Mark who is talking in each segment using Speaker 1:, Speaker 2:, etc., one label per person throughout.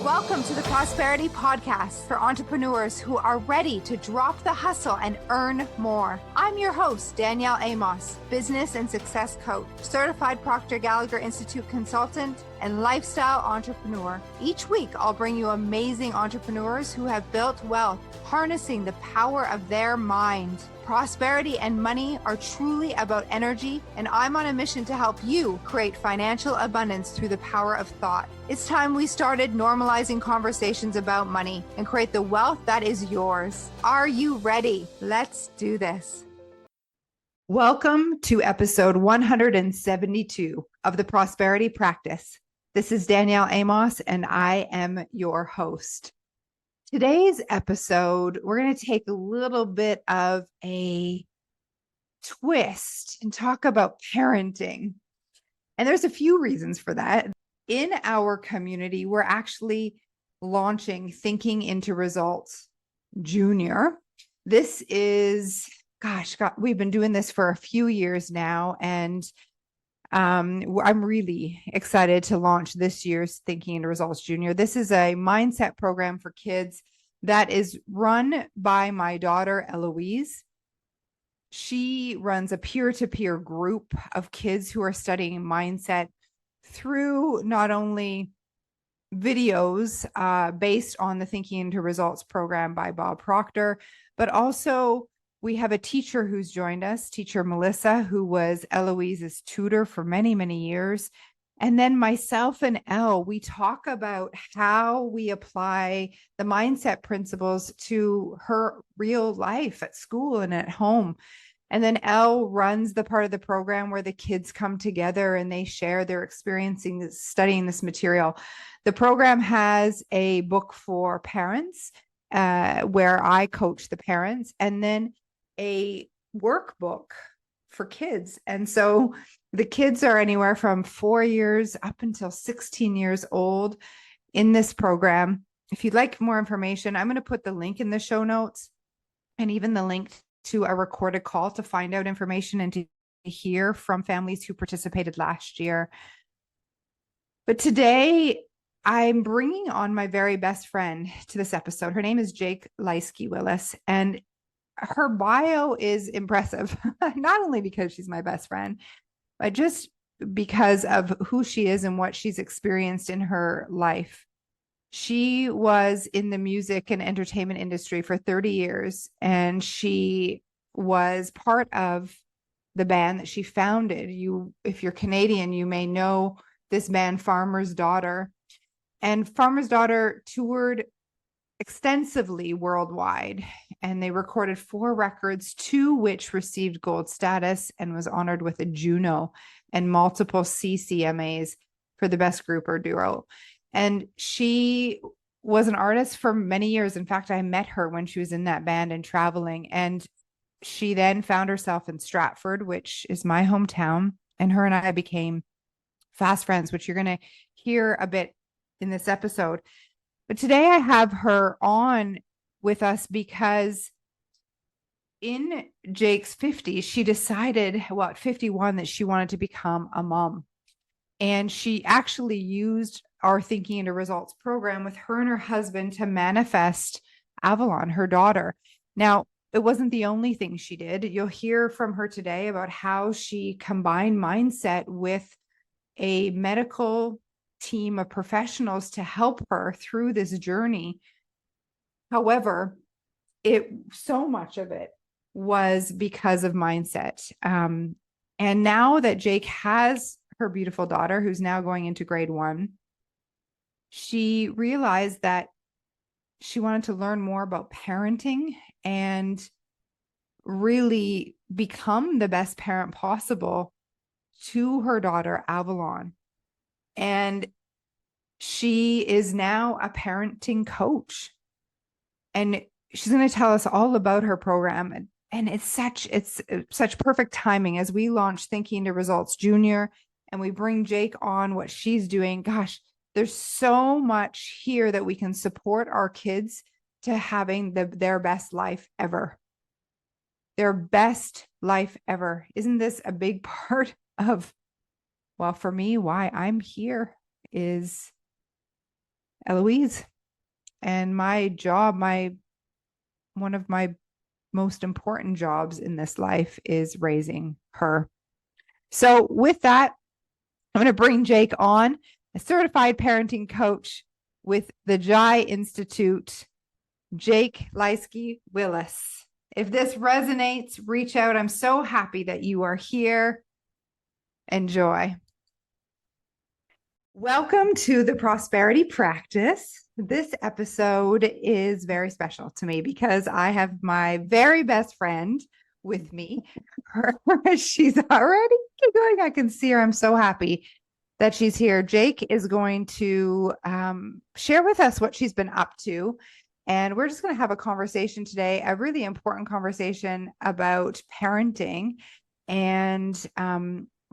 Speaker 1: Welcome to the Prosperity Podcast for entrepreneurs who are ready to drop the hustle and earn more. I'm your host, Danielle Amos, business and success coach, certified Proctor Gallagher Institute consultant, and lifestyle entrepreneur. Each week, I'll bring you amazing entrepreneurs who have built wealth, harnessing the power of their mind. Prosperity and money are truly about energy, and I'm on a mission to help you create financial abundance through the power of thought. It's time we started normalizing conversations about money and create the wealth that is yours. Are you ready? Let's do this. Welcome to episode 172 of the Prosperity Practice. This is Danielle Amos, and I am your host. Today's episode, we're going to take a little bit of a twist and talk about parenting. And there's a few reasons for that. In our community, we're actually launching Thinking into Results Junior. This is, we've been doing this for a few years now, and I'm really excited to launch this year's Thinking into Results Junior. This is a mindset program for kids that is run by my daughter, Eloise. She runs a peer-to-peer group of kids who are studying mindset through not only videos based on the Thinking into Results program by Bob Proctor, but also we have a teacher who's joined us, teacher Melissa, who was Eloise's tutor for many, many years. And then myself and Elle, we talk about how we apply the mindset principles to her real life at school and at home. And then Elle runs the part of the program where the kids come together and they share their experiencing studying this material. The program has a book for parents where I coach the parents, and then a workbook for kids. And so the kids are anywhere from 4 years up until 16 years old in this program. If you'd like more information, I'm going to put the link in the show notes and even the link to a recorded call to find out information and to hear from families who participated last year. But today I'm bringing on my very best friend to this episode. Her name is Leiske Willis, and her bio is impressive, not only because she's my best friend, but just because of who she is and what she's experienced in her life. She was in the music and entertainment industry for 30 years, and she was part of the band that she founded. If you're Canadian, you may know this band, Farmer's Daughter. And Farmer's Daughter toured extensively worldwide, and they recorded 4 records, 2 which received gold status and was honored with a Juno and multiple CCMAs for the best group or duo. And she was an artist for many years. In fact, I met her when she was in that band and traveling, and she then found herself in Stratford, which is my hometown, and her and I became fast friends, which you're going to hear a bit in this episode. But today I have her on with us because in Jake's 50s, she decided, at 51, that she wanted to become a mom. And she actually used our Thinking into Results program with her and her husband to manifest Avalon, her daughter. Now, it wasn't the only thing she did. You'll hear from her today about how she combined mindset with a medical team of professionals to help her through this journey. However, so much of it was because of mindset. And now that Jake has her beautiful daughter, who's now going into grade 1, she realized that she wanted to learn more about parenting and really become the best parent possible to her daughter, Avalon. And she is now a parenting coach. And she's going to tell us all about her program. And it's such perfect timing as we launch Thinking into Results Junior and we bring Jake on what she's doing. Gosh, there's so much here that we can support our kids to having their best life ever. Their best life ever. Isn't this a big part of, well, for me, why I'm here is Eloise. And my job, one of my most important jobs in this life is raising her. So with that, I'm going to bring Jake on, a certified parenting coach with the Jai Institute, Jake Leiske Willis. If this resonates, reach out. I'm so happy that you are here. Enjoy. Welcome to the Prosperity Practice. This episode is very special to me because I have my very best friend with me. She's already going. I can see her. I'm so happy that she's here. Jake is going to share with us what she's been up to. And we're just going to have a conversation today, a really important conversation about parenting. And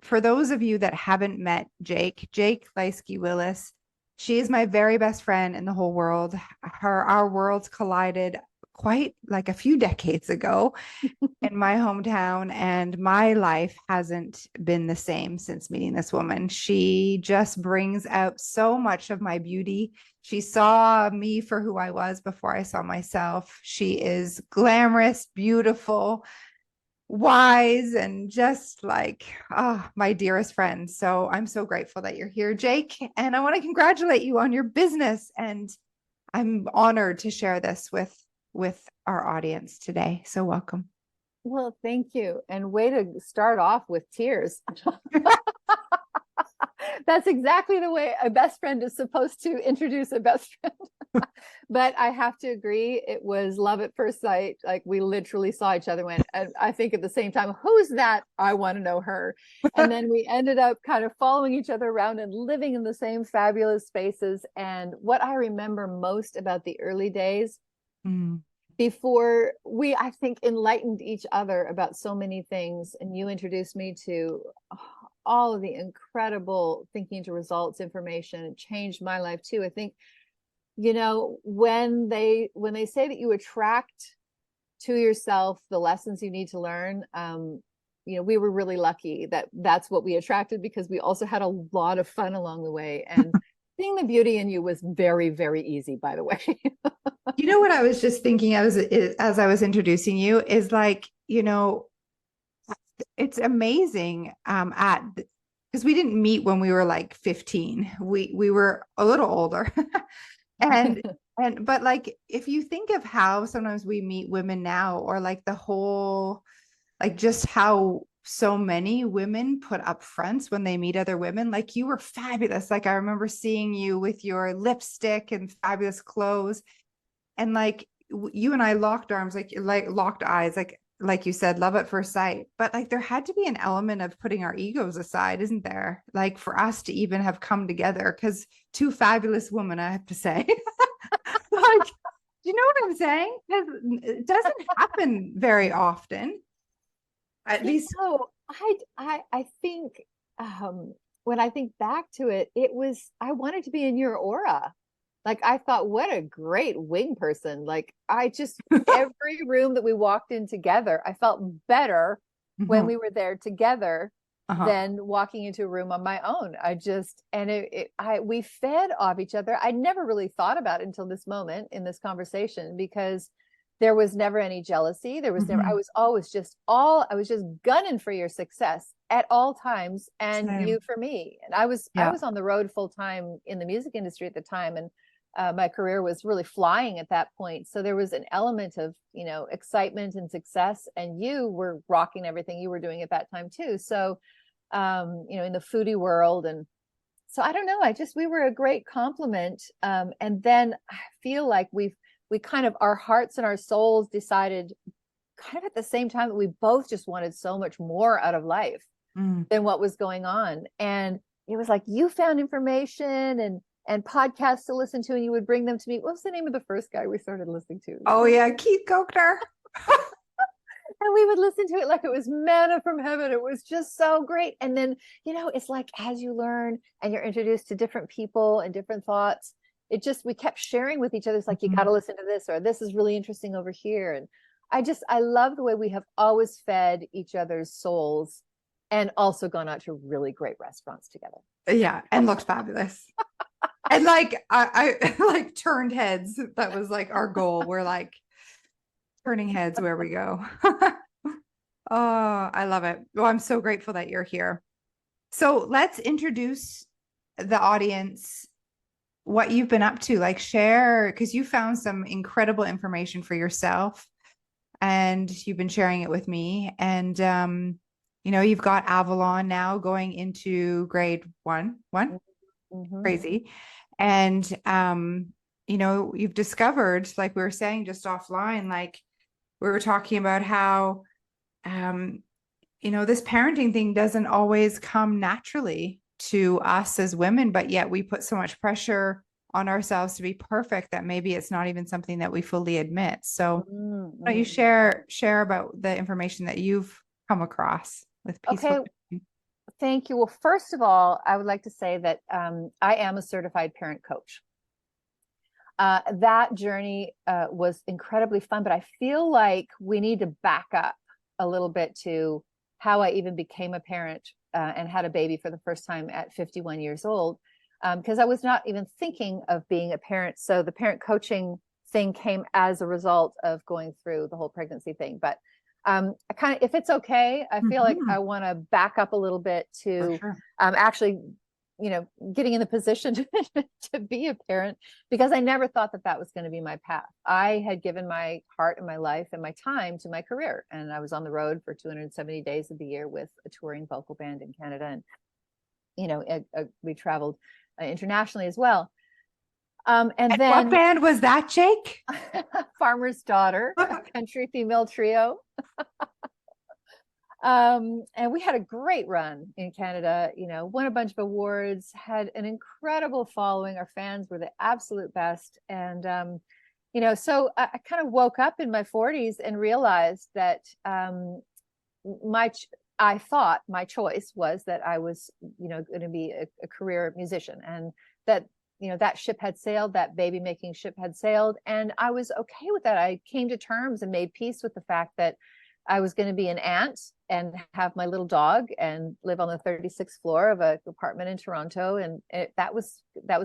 Speaker 1: for those of you that haven't met Jake Leiske Willis, she is my very best friend in the whole world. Our worlds collided quite like a few decades ago in my hometown, and my life hasn't been the same since meeting this woman. She just brings out so much of my beauty. She saw me for who I was before I saw myself. She is glamorous, beautiful, wise, and just like, my dearest friend. So I'm so grateful that you're here, Jake. And I want to congratulate you on your business. And I'm honored to share this with our audience today. So welcome.
Speaker 2: Well, thank you. And way to start off with tears. That's exactly the way a best friend is supposed to introduce a best friend. But I have to agree, it was love at first sight. Like, we literally saw each other and I think at the same time, who's that? I want to know her. And then we ended up kind of following each other around and living in the same fabulous spaces. And what I remember most about the early days, before we, I think, enlightened each other about so many things, and you introduced me to all of the incredible thinking to results information, it changed my life too. I think, you know, when they say that you attract to yourself the lessons you need to learn, you know, we were really lucky that that's what we attracted, because we also had a lot of fun along the way. And seeing the beauty in you was very, very easy, by the way.
Speaker 1: You know what I was just thinking as I was introducing you is, like, you know, it's amazing because we didn't meet when we were like 15. We were a little older. But like, if you think of how sometimes we meet women now, or like the whole, like, just how so many women put up fronts when they meet other women. Like, you were fabulous. Like, I remember seeing you with your lipstick and fabulous clothes. And like, you and I locked arms, like locked eyes, like you said, love at first sight. But like, there had to be an element of putting our egos aside, isn't there? Like, for us to even have come together, because two fabulous women, I have to say. Like, do you know what I'm saying? It doesn't happen very often. At least.
Speaker 2: So I think when I think back to it, I wanted to be in your aura. Like, I thought, what a great wing person. Like, every room that we walked in together, I felt better when we were there together than walking into a room on my own. We fed off each other. I never really thought about it until this moment in this conversation, because there was never any jealousy. There was never, I was just gunning for your success at all times, and Same. You for me. And I was on the road full time in the music industry at the time. And my career was really flying at that point. So there was an element of, you know, excitement and success, and you were rocking everything you were doing at that time too. So, you know, in the foodie world. And so I don't know, we were a great complement. And then I feel like we kind of, our hearts and our souls decided kind of at the same time that we both just wanted so much more out of life than what was going on. And it was like, you found information and podcasts to listen to, and you would bring them to me. What was the name of the first guy we started listening to?
Speaker 1: Oh yeah, Keith Gochner.
Speaker 2: And we would listen to it like it was manna from heaven. It was just so great. And then, you know, it's like, as you learn and you're introduced to different people and different thoughts, we kept sharing with each other. It's like, you got to listen to this, or this is really interesting over here. And I love the way we have always fed each other's souls, and also gone out to really great restaurants together.
Speaker 1: Yeah. And looked fabulous. And like I like turned heads. That was like our goal. We're like turning heads where we go. Oh, I love it. Well, I'm so grateful that you're here. So let's introduce the audience what you've been up to. Like share, because you found some incredible information for yourself and you've been sharing it with me. And you've got Avalon now going into grade one.
Speaker 2: Mm-hmm.
Speaker 1: Crazy. And you've discovered, like we were saying just offline, like we were talking about how this parenting thing doesn't always come naturally to us as women, but yet we put so much pressure on ourselves to be perfect that maybe it's not even something that we fully admit. So why don't you share about the information that you've come across with peaceful parenting?
Speaker 2: Thank you. Well, first of all, I would like to say that I am a certified parent coach. That journey was incredibly fun, but I feel like we need to back up a little bit to how I even became a parent and had a baby for the first time at 51 years old, because I was not even thinking of being a parent. So the parent coaching thing came as a result of going through the whole pregnancy thing. But I kind of, if it's okay, I feel like I want to back up a little bit to actually, getting in the position to be a parent, because I never thought that was going to be my path. I had given my heart and my life and my time to my career. And I was on the road for 270 days of the year with a touring vocal band in Canada. And, we traveled internationally as well. And then
Speaker 1: what band was that, Jake?
Speaker 2: Farmer's Daughter, a country female trio. And we had a great run in Canada, won a bunch of awards, had an incredible following. Our fans were the absolute best. And, so I kind of woke up in my 40s and realized that I thought my choice was that I was, going to be a career musician, and that, that ship had sailed, that baby making ship had sailed. And I was okay with that. I came to terms and made peace with the fact that I was going to be an aunt and have my little dog and live on the 36th floor of an apartment in Toronto. And that was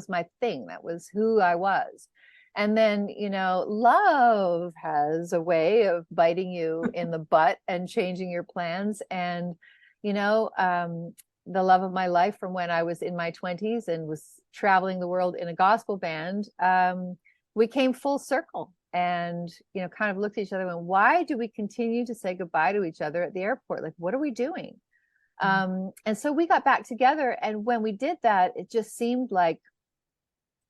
Speaker 2: my thing. That was who I was. And then, love has a way of biting you in the butt and changing your plans. And, the love of my life from when I was in my 20s and was traveling the world in a gospel band, we came full circle. And, kind of looked at each other and went, why do we continue to say goodbye to each other at the airport? Like, what are we doing? And so we got back together. And when we did that, it just seemed like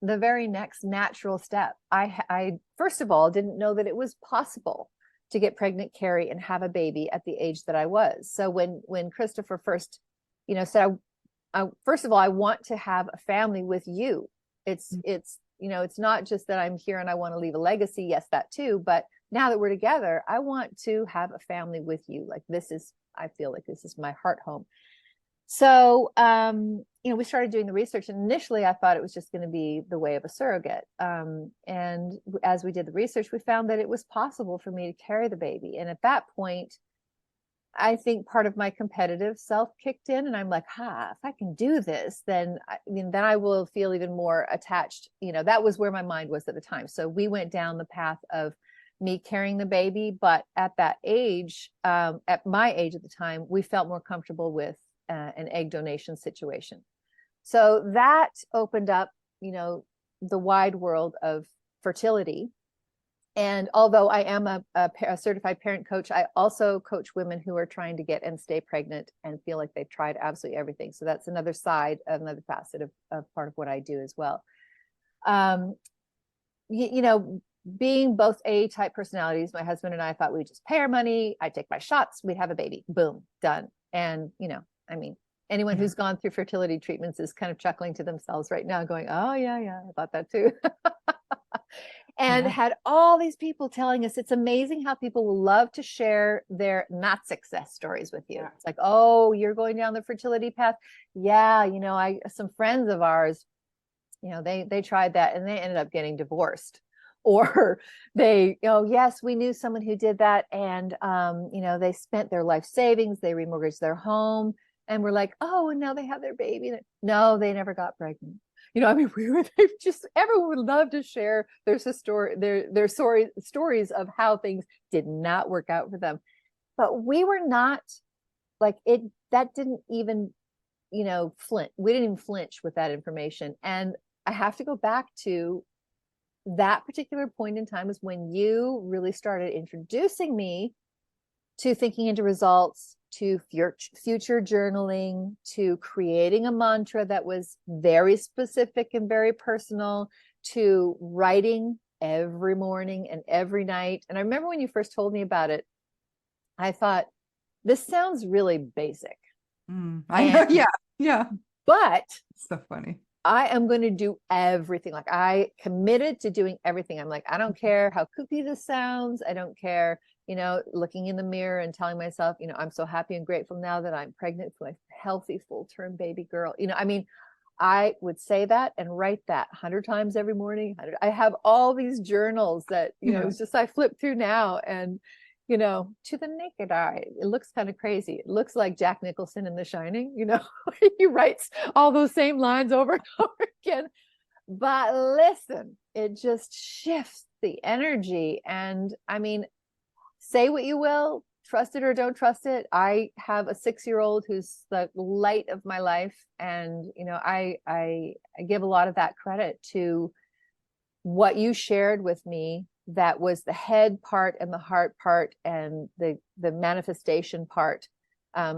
Speaker 2: the very next natural step. I first of all, didn't know that it was possible to get pregnant, carry, and have a baby at the age that I was. So when Christopher first, said, first of all, I want to have a family with you. It's not just that I'm here and I want to leave a legacy. Yes, that too. But now that we're together, I want to have a family with you. Like I feel like this is my heart home. So, we started doing the research, and initially I thought it was just going to be the way of a surrogate. And as we did the research, we found that it was possible for me to carry the baby. And at that point, I think part of my competitive self kicked in, and I'm like, if I can do this, then I will feel even more attached. That was where my mind was at the time. So we went down the path of me carrying the baby. But at that age, at my age at the time, we felt more comfortable with an egg donation situation. So that opened up, the wide world of fertility. And although I am a certified parent coach, I also coach women who are trying to get and stay pregnant and feel like they've tried absolutely everything. So that's another side, another facet of part of what I do as well. Being both A-type personalities, my husband and I thought we'd just pay our money, I'd take my shots, we'd have a baby, boom, done. And, anyone who's gone through fertility treatments is kind of chuckling to themselves right now going, oh yeah, I thought that too. And had all these people telling us it's amazing how people will love to share their not success stories with you. It's like, oh, you're going down the fertility path. Yeah, some friends of ours, they tried that and they ended up getting divorced. Or yes, we knew someone who did that, and they spent their life savings, they remortgaged their home, and we're like, oh, and now they have their baby. No, they never got pregnant. I mean, they just, everyone would love to share their stories of how things did not work out for them. But we were not like it, that didn't even, flinch. We didn't even flinch with that information. And I have to go back to that particular point in time is when you really started introducing me to thinking into results, to future journaling, to creating a mantra that was very specific and very personal, to writing every morning and every night. And I remember when you first told me about it, I thought, this sounds really basic.
Speaker 1: I know. Yeah. Yeah.
Speaker 2: But
Speaker 1: so funny.
Speaker 2: I am going to do everything. Like, I committed to doing everything. I'm like, I don't care how kooky this sounds. I don't care, looking in the mirror and telling myself, I'm so happy and grateful now that I'm pregnant with a healthy full-term baby girl. I mean, I would say that and write that 100 times every morning. I have all these journals that, it's just, I flip through now and, to the naked eye, it looks kind of crazy. It looks like Jack Nicholson in The Shining, he writes all those same lines over and over again. But listen, it just shifts the energy. And I mean, say what you will, trust it or don't trust it. I have a 6-year-old who's the light of my life. And, I give a lot of that credit to what you shared with me. That was the head part and the heart part and the manifestation part,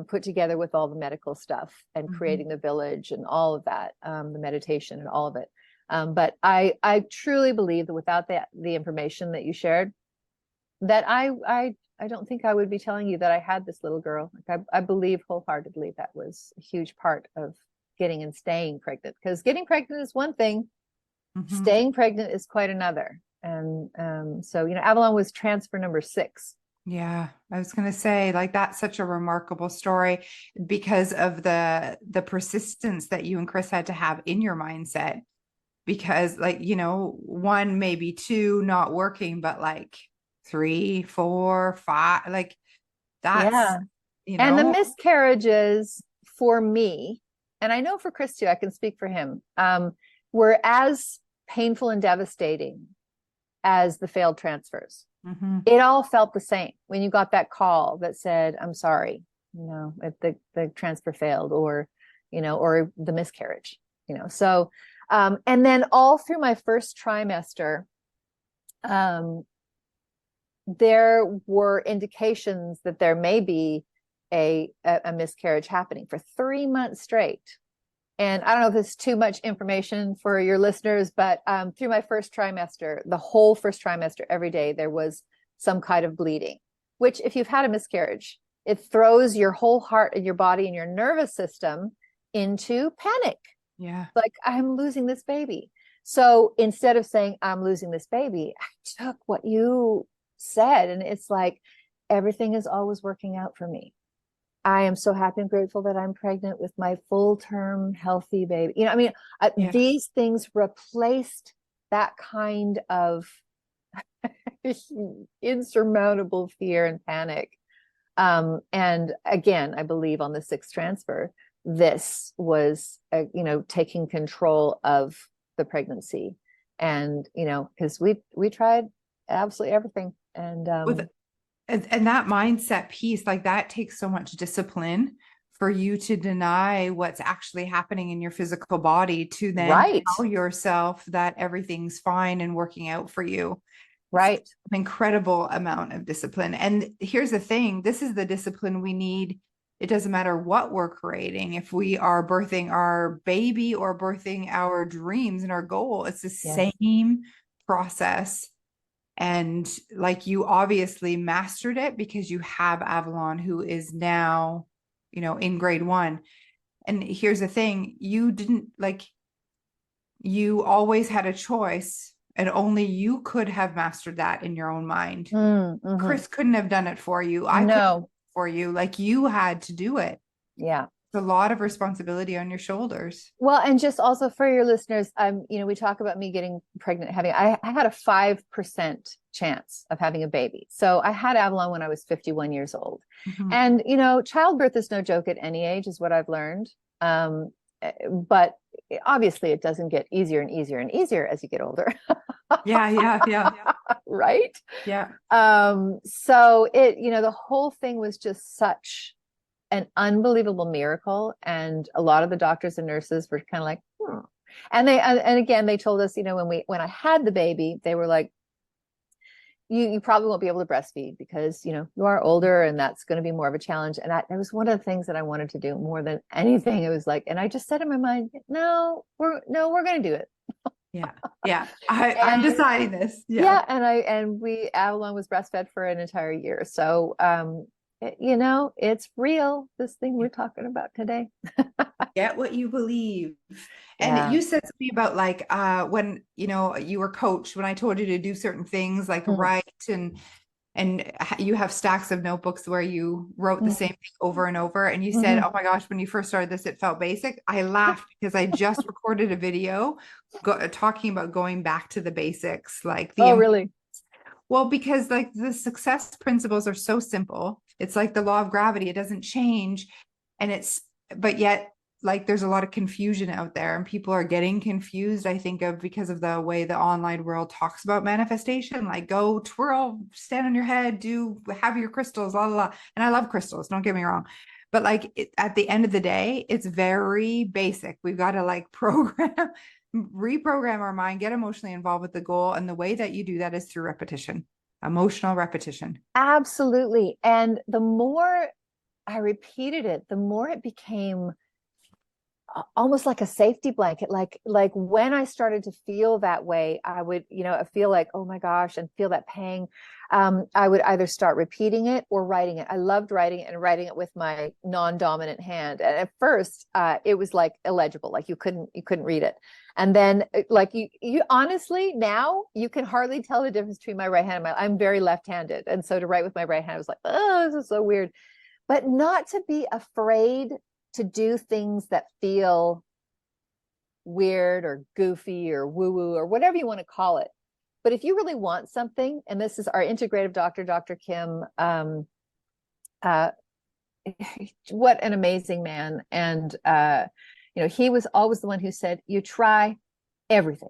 Speaker 2: put together with all the medical stuff and creating the village and all of that, the meditation and all of it. But I truly believe that without the information that you shared, that I don't think I would be telling you that I had this little girl. Like, I believe wholeheartedly that was a huge part of getting and staying pregnant, because getting pregnant is one thing, staying pregnant is quite another. And so, Avalon was transfer number 6.
Speaker 1: Yeah, I was going to say, like, that's such a remarkable story because of the persistence that you and Chris had to have in your mindset. Because, like, 1, maybe 2 not working, but like 3, 4, 5, like that's,
Speaker 2: And the miscarriages for me, and I know for Chris too, I can speak for him, were as painful and devastating as the failed transfers. It all felt the same when you got that call that said, I'm sorry, the transfer failed, or the miscarriage, so, and then all through my first trimester, there were indications that there may be a miscarriage happening for 3 months straight. And I don't know if this is too much information for your listeners, but through my first trimester, the whole first trimester, every day, there was some kind of bleeding, which, if you've had a miscarriage, it throws your whole heart and your body and your nervous system into panic.
Speaker 1: Yeah.
Speaker 2: Like, I'm losing this baby. So instead of saying, I'm losing this baby, I took what you said. And it's like, everything is always working out for me. I am so happy and grateful that I'm pregnant with my full-term healthy baby. These things replaced that kind of insurmountable fear and panic. And again, I believe on the 6th transfer, this was, taking control of the pregnancy. And, because we tried absolutely everything. And,
Speaker 1: and that mindset piece, like, that takes so much discipline for you to deny what's actually happening in your physical body, to then tell yourself that everything's fine and working out for you.
Speaker 2: Right.
Speaker 1: It's an incredible amount of discipline. And here's the thing, this is the discipline we need. It doesn't matter what we're creating. If we are birthing our baby or birthing our dreams and our goal, it's the same process. And, like, you obviously mastered it because you have Avalon, who is now, in grade 1. And here's the thing, you always had a choice, and only you could have mastered that in your own mind. Chris couldn't have done it for you. I couldn't for you. Like, you had to do it.
Speaker 2: Yeah.
Speaker 1: It's a lot of responsibility on your shoulders.
Speaker 2: Well, and just also for your listeners, we talk about me getting pregnant, I had a 5% chance of having a baby. So I had Avalon when I was 51 years old. And, childbirth is no joke at any age, is what I've learned. But obviously it doesn't get easier and easier and easier as you get older.
Speaker 1: Yeah.
Speaker 2: Right.
Speaker 1: Yeah.
Speaker 2: So it, the whole thing was just such an unbelievable miracle. And a lot of the doctors and nurses were kind of like, And and again, they told us, when I had the baby, they were like, you probably won't be able to breastfeed because, you are older and that's going to be more of a challenge. And it was one of the things that I wanted to do more than anything. It was like, and I just said in my mind, no, we're going to do it.
Speaker 1: Yeah. I'm deciding this.
Speaker 2: Yeah. And Avalon was breastfed for an entire year. So, it's real. This thing we're talking about today.
Speaker 1: Get what you believe.
Speaker 2: Yeah.
Speaker 1: And you said something about like when you were coached, when I told you to do certain things like write and you have stacks of notebooks where you wrote the same thing over and over, and you said, oh my gosh, when you first started this it felt basic. I laughed because I just recorded a video talking about going back to the basics, like the
Speaker 2: really?
Speaker 1: Well, because like the success principles are so simple. It's like the law of gravity. It doesn't change. But yet, like there's a lot of confusion out there and people are getting confused, I think, because of the way the online world talks about manifestation, like go twirl, stand on your head, have your crystals, la, la, la. And I love crystals, don't get me wrong. But like at the end of the day, it's very basic. We've got to like reprogram our mind, get emotionally involved with the goal. And the way that you do that is through repetition, emotional repetition.
Speaker 2: Absolutely. And the more I repeated it, the more it became almost like a safety blanket. Like when I started to feel that way, I would, feel like, oh my gosh, and feel that pang. I would either start repeating it or writing it. I loved writing it and writing it with my non-dominant hand. And at first, it was like illegible, like you couldn't read it. And then like you honestly, now you can hardly tell the difference between my right hand and I'm very left-handed. And so to write with my right hand, I was like, oh, this is so weird. But not to be afraid to do things that feel weird or goofy or woo-woo or whatever you want to call it. But if you really want something, and this is our integrative doctor, Dr. Kim, what an amazing man. And, he was always the one who said, you try everything.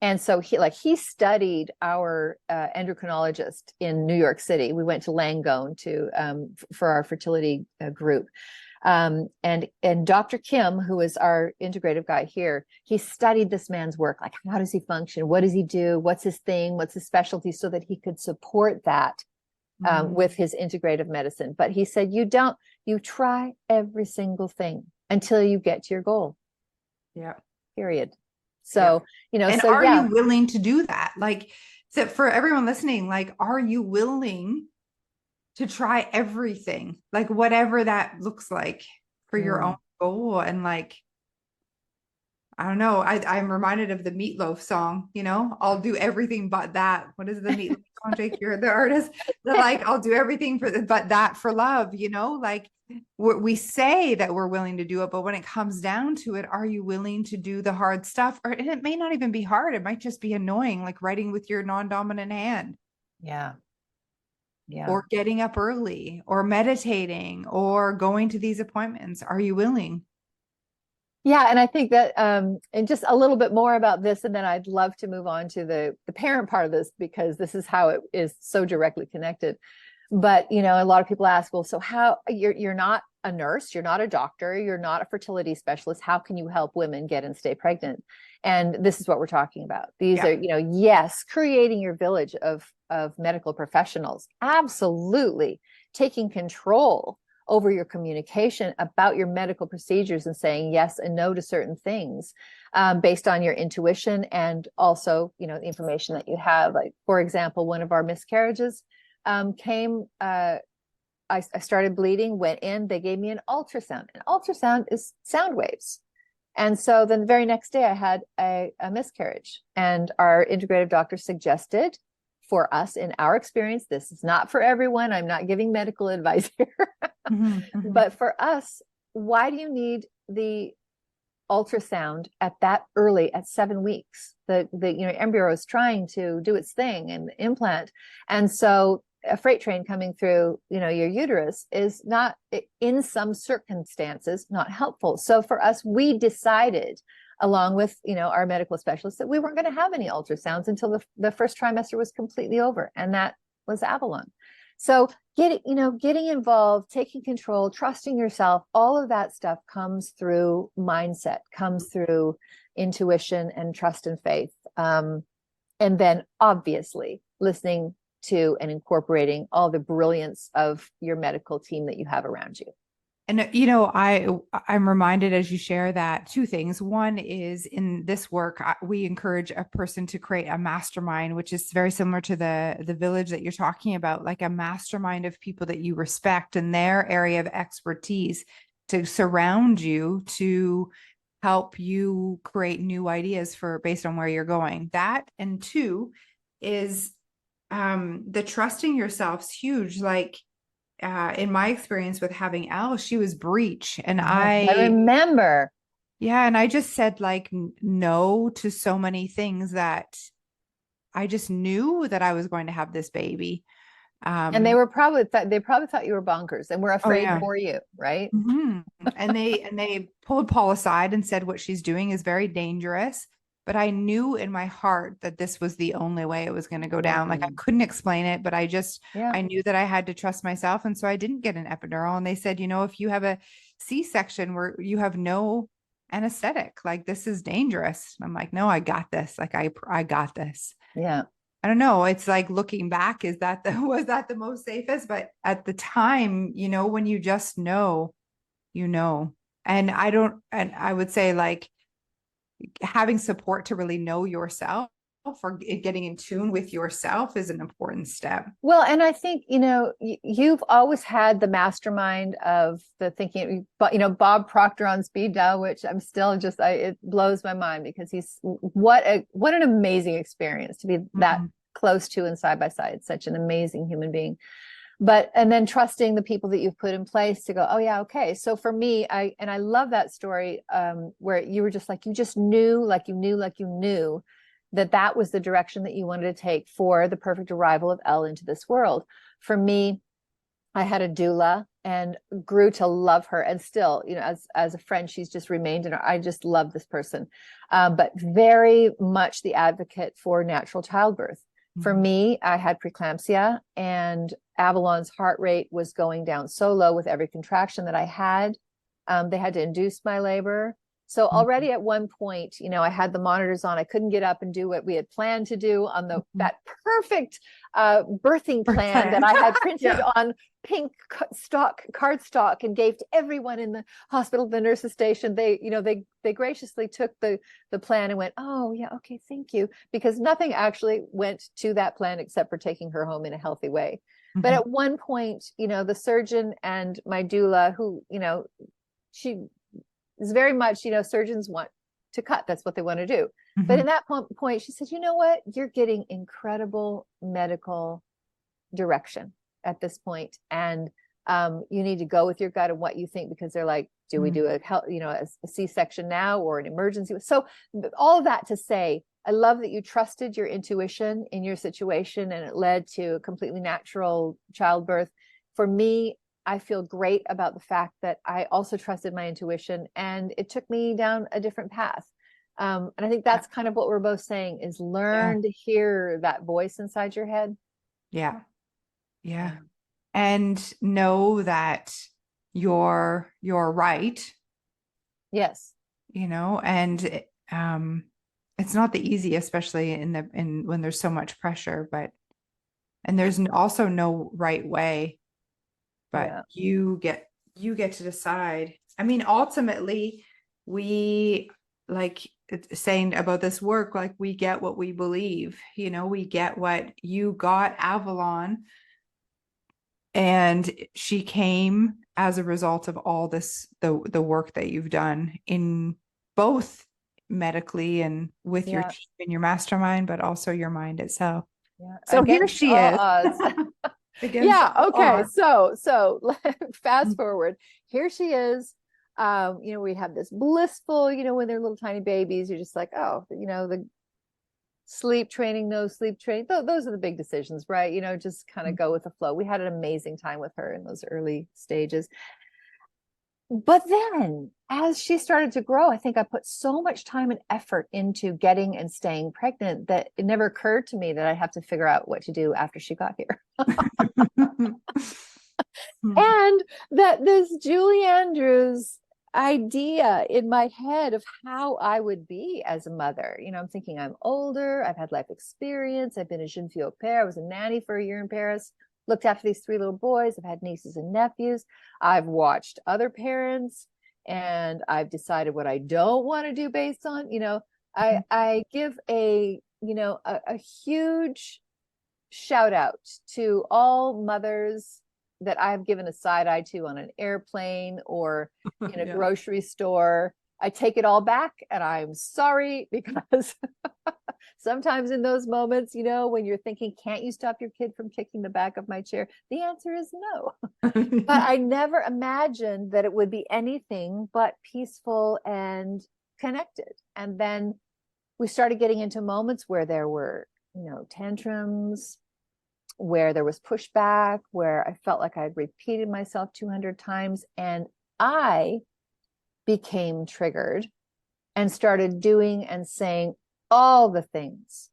Speaker 2: And so he studied our endocrinologist in New York City. We went to Langone for our fertility group. And Dr. Kim, who is our integrative guy here, he studied this man's work. Like, how does he function? What does he do? What's his thing? What's his specialty? So that he could support that with his integrative medicine. But he said, you try every single thing until you get to your goal.
Speaker 1: Yeah.
Speaker 2: Period. So,
Speaker 1: and
Speaker 2: so
Speaker 1: are you willing to do that? Like, so for everyone listening, like, are you willing to try everything, like whatever that looks like for your own goal? And like, I don't know, I'm reminded of the Meatloaf song, I'll do everything but that. What is the Meatloaf song, Jake? You're the artist. Like, I'll do everything but that for love, like we say that we're willing to do it, but when it comes down to it, are you willing to do the hard stuff? Or it may not even be hard. It might just be annoying, like writing with your non-dominant hand.
Speaker 2: Yeah.
Speaker 1: Or getting up early or meditating or going to these appointments. Are you willing?
Speaker 2: Yeah. And I think that, and just a little bit more about this, and then I'd love to move on to the parent part of this, because this is how it is so directly connected. But, a lot of people ask, well, so how you're not a nurse, you're not a doctor, you're not a fertility specialist. How can you help women get and stay pregnant? And this is what we're talking about. These are, yes, creating your village of medical professionals. Absolutely. Taking control over your communication about your medical procedures and saying yes and no to certain things based on your intuition and also, the information that you have. Like, for example, one of our miscarriages came, I started bleeding, went in, they gave me an ultrasound. An ultrasound is sound waves. And so then the very next day I had a miscarriage, and our integrative doctor suggested for us, in our experience, this is not for everyone, I'm not giving medical advice here, but for us, why do you need the ultrasound at that early, at 7 weeks? The embryo is trying to do its thing and implant. And so a freight train coming through, your uterus is not, in some circumstances, not helpful. So for us, we decided, along with, our medical specialists, that we weren't going to have any ultrasounds until the first trimester was completely over. And that was Avalon. So getting involved, taking control, trusting yourself, all of that stuff comes through mindset, comes through intuition and trust and faith. And then obviously listening to and incorporating all the brilliance of your medical team that you have around you.
Speaker 1: And, I'm reminded as you share that two things. One is, in this work, we encourage a person to create a mastermind, which is very similar to the village that you're talking about, like a mastermind of people that you respect in their area of expertise to surround you, to help you create new ideas based on where you're going. That, and two is the trusting yourself's huge. Like, in my experience with having Elle, she was breech, and I
Speaker 2: remember.
Speaker 1: Yeah. And I just said like no to so many things that I just knew that I was going to have this baby.
Speaker 2: And they probably thought you were bonkers and were afraid for you, right?
Speaker 1: Mm-hmm. And they pulled Paul aside and said what she's doing is very dangerous. But I knew in my heart that this was the only way it was going to go down. Like, I couldn't explain it, but I knew that I had to trust myself. And so I didn't get an epidural. And they said, if you have a C-section where you have no anesthetic, like, this is dangerous. I'm like, no, I got this. Like, I got this.
Speaker 2: Yeah.
Speaker 1: I don't know. It's like, looking back, was that the most safest? But at the time, when you just know, and I would say, like, having support to really know yourself, or getting in tune with yourself, is an important step.
Speaker 2: Well, and I think, you've always had the mastermind of the thinking, but, Bob Proctor on speed dial, which I'm still just, it blows my mind, because he's, what an amazing experience to be that close to and side by side, such an amazing human being. And then trusting the people that you've put in place to go, oh yeah, okay. So for me, I love that story, where you were just like, you just knew, that was the direction that you wanted to take for the perfect arrival of Elle into this world. For me, I had a doula and grew to love her, and still, as a friend, she's just remained, and I just love this person. But very much the advocate for natural childbirth. For me, I had preeclampsia, and Avalon's heart rate was going down so low with every contraction that I had. They had to induce my labor. So already at one point, I had the monitors on. I couldn't get up and do what we had planned to do on that perfect birthing plan that I had printed on pink cardstock and gave to everyone in the hospital, the nurses station. They graciously took the plan and went, oh yeah, okay, thank you. Because nothing actually went to that plan except for taking her home in a healthy way. But at one point, the surgeon and my doula, who, she is very much, surgeons want to cut. That's what they want to do. But in that point, she said, you know what? You're getting incredible medical direction at this point. And you need to go with your gut and what you think, because they're like, do we do a C-section now or an emergency? So all of that to say, I love that you trusted your intuition in your situation, and it led to a completely natural childbirth. For me, I feel great about the fact that I also trusted my intuition, and it took me down a different path. And I think that's kind of what we're both saying, is learn to hear that voice inside your head.
Speaker 1: Yeah. Yeah. And know that you're right.
Speaker 2: Yes.
Speaker 1: And it's not the easy, especially when there's so much pressure, and there's also no right way, but you get to decide. I mean, ultimately, we, like, saying about this work, like, we get what we believe, we get what you got, Avalon, and she came as a result of all this, the work that you've done in both medically and with your team and your mastermind, but also your mind itself.
Speaker 2: Yeah.
Speaker 1: So here she is.
Speaker 2: Yeah. Okay. So fast forward. Here she is. We have this blissful, when they're little tiny babies, you're just like, oh, the sleep training, no sleep training. Those are the big decisions, right? You know, just kind of go with the flow. We had an amazing time with her in those early stages. But then as she started to grow, I think I put so much time and effort into getting and staying pregnant that it never occurred to me that I have to figure out what to do after she got here. And that this Julie Andrews idea in my head of how I would be as a mother. You know, I'm thinking I'm older, I've had life experience, I've been a jeune fille au pair, I was a nanny for a year in Paris, looked after these 3 little boys, I've had nieces and nephews, I've watched other parents, and I've decided what I don't want to do based on, you know, I give a huge shout out to all mothers that I've given a side eye to on an airplane or in a grocery store. I take it all back, and I'm sorry, because sometimes in those moments, you know, when you're thinking, can't you stop your kid from kicking the back of my chair? The answer is no. But I never imagined that it would be anything but peaceful and connected. And then we started getting into moments where there were, you know, tantrums, where there was pushback, where I felt like I'd repeated myself 200 times, and I became triggered and started doing and saying all the things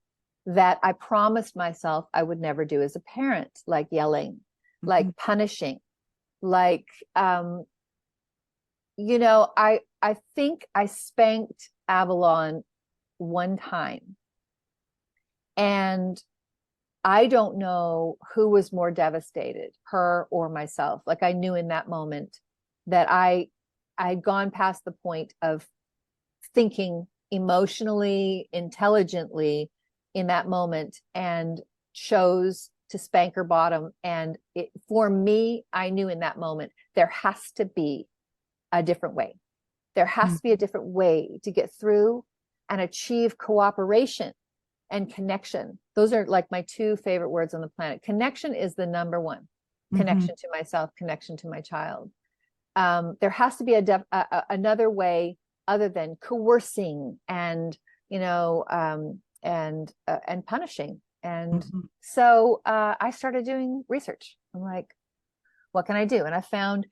Speaker 2: that I promised myself I would never do as a parent, like yelling, like punishing, like, you know, I think I spanked Avalon one time, and I don't know who was more devastated, her or myself. Like, I knew in that moment that I'd gone past the point of thinking emotionally, intelligently in that moment, and chose to spank her bottom. And for me, I knew in that moment, there has to be a different way. There has to be a different way to get through and achieve cooperation and connection. Those are like my 2 favorite words on the planet. Connection is the number one. Connection to myself, connection to my child. There has to be another way other than coercing and, you know, and punishing. And so I started doing research. I'm like, what can I do? And I found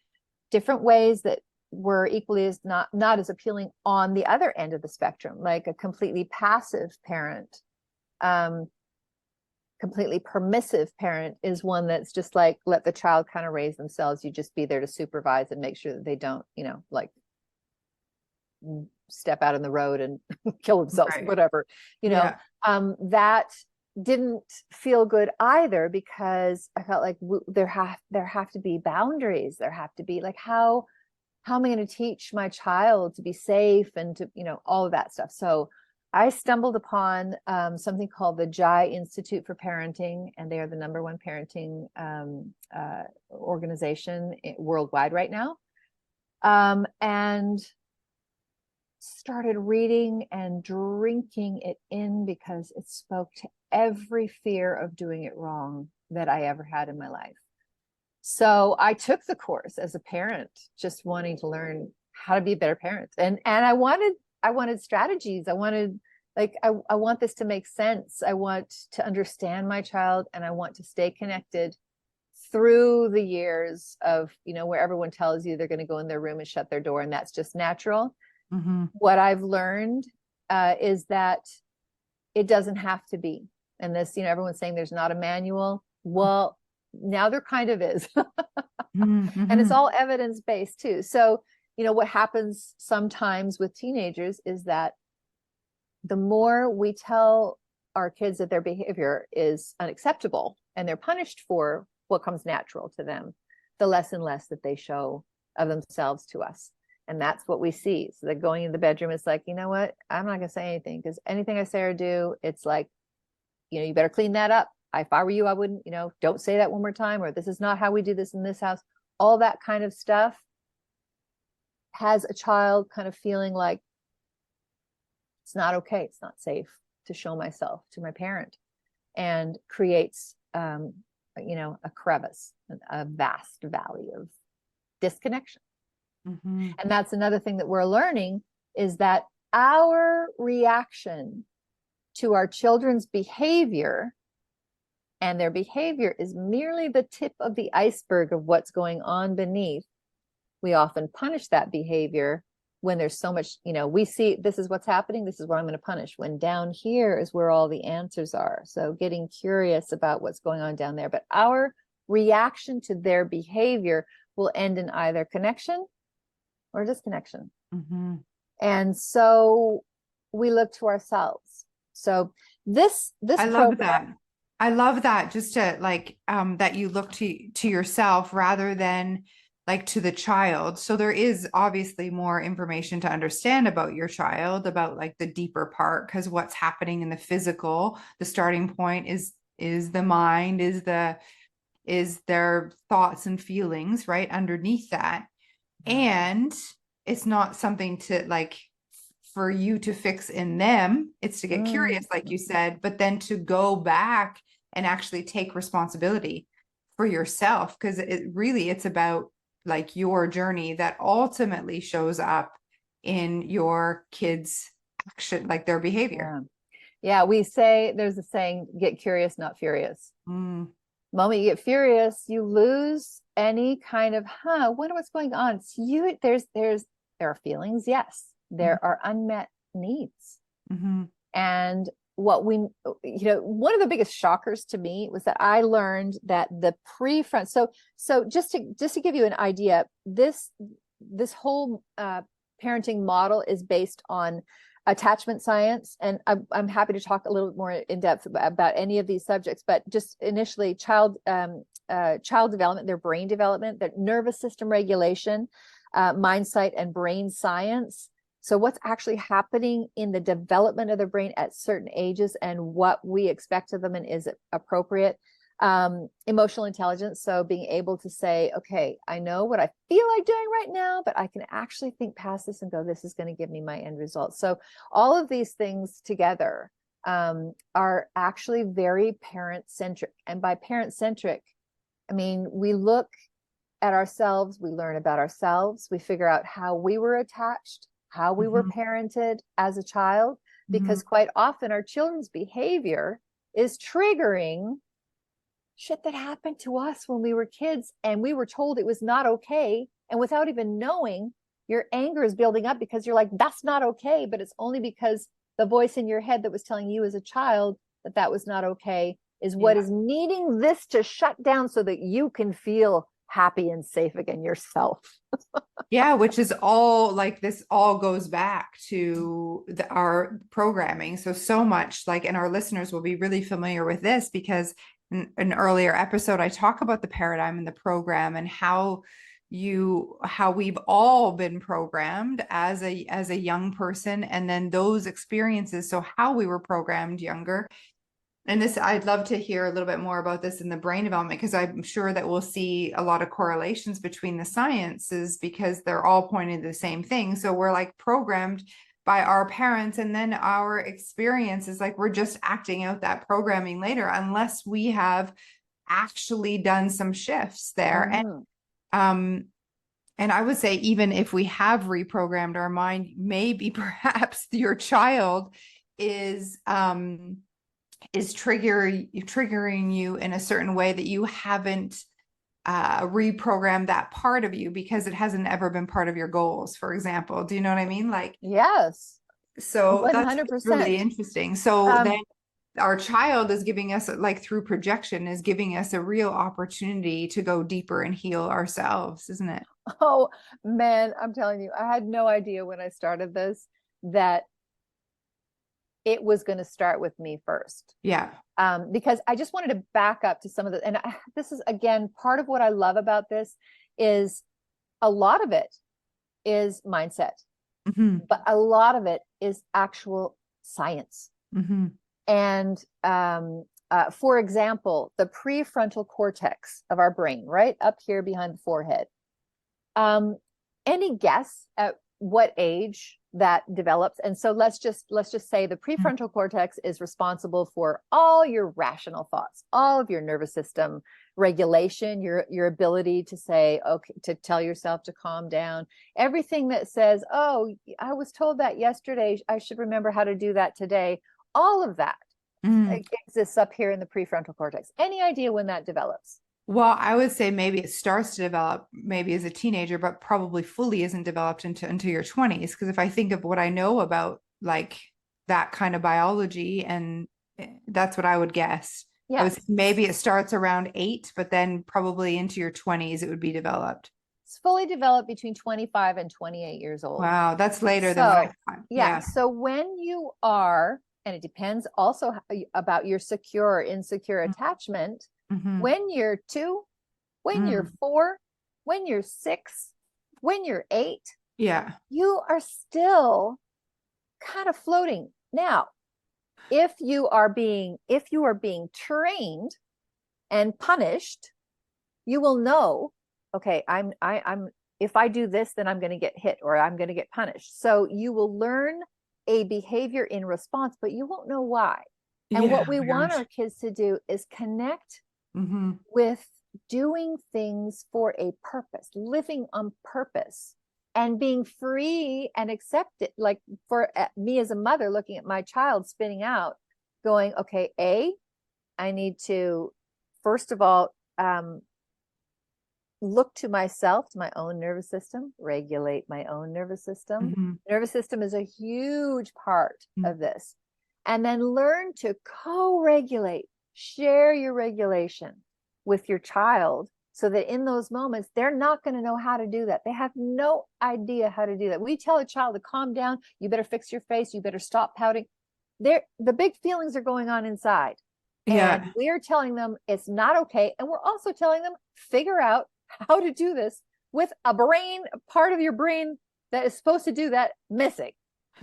Speaker 2: different ways that were equally as not as appealing on the other end of the spectrum, like a completely passive parent. Completely permissive parent is one that's just like, let the child kind of raise themselves. You just be there to supervise and make sure that they don't, you know, like step out in the road and kill themselves, whatever, you know. That didn't feel good either, because I felt like there have to be boundaries. There have to be like, how am I going to teach my child to be safe and to, you know, all of that stuff. So I stumbled upon something called the Jai Institute for Parenting, and they are the #1 parenting organization worldwide right now. And started reading and drinking it in, because it spoke to every fear of doing it wrong that I ever had in my life. So I took the course as a parent, just wanting to learn how to be a better parent. And I wanted strategies. I wanted, like, I want this to make sense. I want to understand my child, and I want to stay connected through the years of, you know, where everyone tells you they're going to go in their room and shut their door, and that's just natural. What I've learned is that it doesn't have to be. And this, you know, everyone's saying there's not a manual. Well, now there kind of is. And it's all evidence-based too. So, you know, what happens sometimes with teenagers is that the more we tell our kids that their behavior is unacceptable and they're punished for what comes natural to them, the less and less that they show of themselves to us. And that's what we see. So that going in the bedroom is like, you know what, I'm not going to say anything, because anything I say or do, it's like, you know, you better clean that up. If I were you, I wouldn't, you know, don't say that one more time, or this is not how we do this in this house. All that kind of stuff has a child kind of feeling like it's not okay, it's not safe to show myself to my parent, and creates, you know, a crevice, a vast valley of disconnection. And that's another thing that we're learning, is that our reaction to our children's behavior, and their behavior is merely the tip of the iceberg of what's going on beneath, we often punish that behavior when there's so much, we see this is what's happening, this is what I'm going to punish, when down here is where all the answers are. So getting curious about what's going on down there. But our reaction to their behavior will end in either connection or disconnection.
Speaker 1: Mm-hmm.
Speaker 2: And so we look to ourselves. So this
Speaker 1: I love that. I love that, just to that you look to yourself rather than like to the child. So there is obviously more information to understand about your child, about like the deeper part, because what's happening in the physical, the starting point is the mind, is their thoughts and feelings right underneath that. And it's not something to for you to fix in them. It's to get curious, like you said, but then to go back and actually take responsibility for yourself, because it's about like your journey that ultimately shows up in your kids' action, like their behavior.
Speaker 2: Yeah, we say, there's a saying, get curious, not furious. Moment you get furious, you lose any kind of, what's going on? So there are feelings, yes. There are unmet needs. And what one of the biggest shockers to me was that I learned that the so just to give you an idea, this whole parenting model is based on attachment science, and I'm happy to talk a little bit more in depth about any of these subjects, but just initially child development, their brain development, their nervous system regulation, mindset and brain science. So what's actually happening in the development of the brain at certain ages and what we expect of them and is appropriate. Emotional intelligence. So being able to say, okay, I know what I feel like doing right now, but I can actually think past this and go, this is going to give me my end result. So all of these things together are actually very parent-centric. And by parent-centric, I mean, we look at ourselves, we learn about ourselves, we figure out how we were attached, how we were parented as a child, because quite often our children's behavior is triggering shit that happened to us when we were kids and we were told it was not okay. And without even knowing, your anger is building up because you're like, that's not okay. But it's only because the voice in your head that was telling you as a child that that was not okay is what is needing this to shut down so that you can feel happy and safe again yourself.
Speaker 1: Yeah, which is all like this all goes back to our programming. So much and our listeners will be really familiar with this because in an earlier episode, I talk about the paradigm and the program and how we've all been programmed as a young person, and then those experiences. So how we were programmed younger. And this, I'd love to hear a little bit more about this in the brain development, because I'm sure that we'll see a lot of correlations between the sciences because they're all pointing to the same thing. So we're programmed by our parents, and then our experiences, we're just acting out that programming later, unless we have actually done some shifts there. And I would say, even if we have reprogrammed our mind, maybe perhaps your child is triggering you in a certain way that you haven't reprogrammed that part of you because it hasn't ever been part of your goals, for example. Do you know what I mean?
Speaker 2: Yes.
Speaker 1: So
Speaker 2: 100%.
Speaker 1: That's really interesting. So then our child is giving us, through projection, is giving us a real opportunity to go deeper and heal ourselves, isn't it?
Speaker 2: Oh man, I'm telling you, I had no idea when I started this that it was going to start with me first.
Speaker 1: Yeah.
Speaker 2: Because I just wanted to back up to some of the, and this is again, part of what I love about this is a lot of it is mindset, but a lot of it is actual science. And for example, the prefrontal cortex of our brain, right up here behind the forehead. Any guess at what age that develops? And so let's just say the prefrontal cortex is responsible for all your rational thoughts, all of your nervous system regulation, your ability to say, okay, to tell yourself to calm down, everything that says, oh, I was told that yesterday, I should remember how to do that today. All of that
Speaker 1: Mm.
Speaker 2: exists up here in the prefrontal cortex. Any idea when that develops?
Speaker 1: Well, I would say maybe it starts to develop maybe as a teenager, but probably fully isn't developed into your 20s. Because if I think of what I know about like that kind of biology, and that's what I would guess. I would say
Speaker 2: Yes.
Speaker 1: maybe it starts around 8, but then probably into your 20s it would be developed.
Speaker 2: It's fully developed between 25 and 28 years old.
Speaker 1: Wow, that's later than what I
Speaker 2: So,
Speaker 1: thought.
Speaker 2: yeah.
Speaker 1: Yeah.
Speaker 2: So when you are, and it depends also about your secure or insecure attachment,
Speaker 1: Mm-hmm.
Speaker 2: when you're 2, when you're
Speaker 1: Mm.
Speaker 2: 4, when you're 6, when you're 8,
Speaker 1: Yeah.
Speaker 2: you are still kind of floating. Now, if you are being trained and punished, you will know, okay, I'm if I do this, then I'm going to get hit or I'm going to get punished. So you will learn a behavior in response, but you won't know why. And
Speaker 1: Yeah.
Speaker 2: what we
Speaker 1: Oh my
Speaker 2: want
Speaker 1: gosh.
Speaker 2: our kids to do is connect
Speaker 1: Mm-hmm.
Speaker 2: with doing things for a purpose, living on purpose, and being free and accepted. Like for me as a mother, looking at my child spinning out, going, okay, I need to, first of all, look to myself, to my own nervous system, regulate my own nervous system.
Speaker 1: Mm-hmm.
Speaker 2: Nervous system is a huge part
Speaker 1: Mm-hmm.
Speaker 2: of this. And then learn to co-regulate, share your regulation with your child so that in those moments, they're not going to know how to do that. They have no idea how to do that. We tell a child to calm down, you better fix your face, you better stop pouting. The big feelings are going on inside.
Speaker 1: Yeah.
Speaker 2: And we're telling them it's not okay. And we're also telling them, figure out how to do this with a brain, part of your brain that is supposed to do that missing.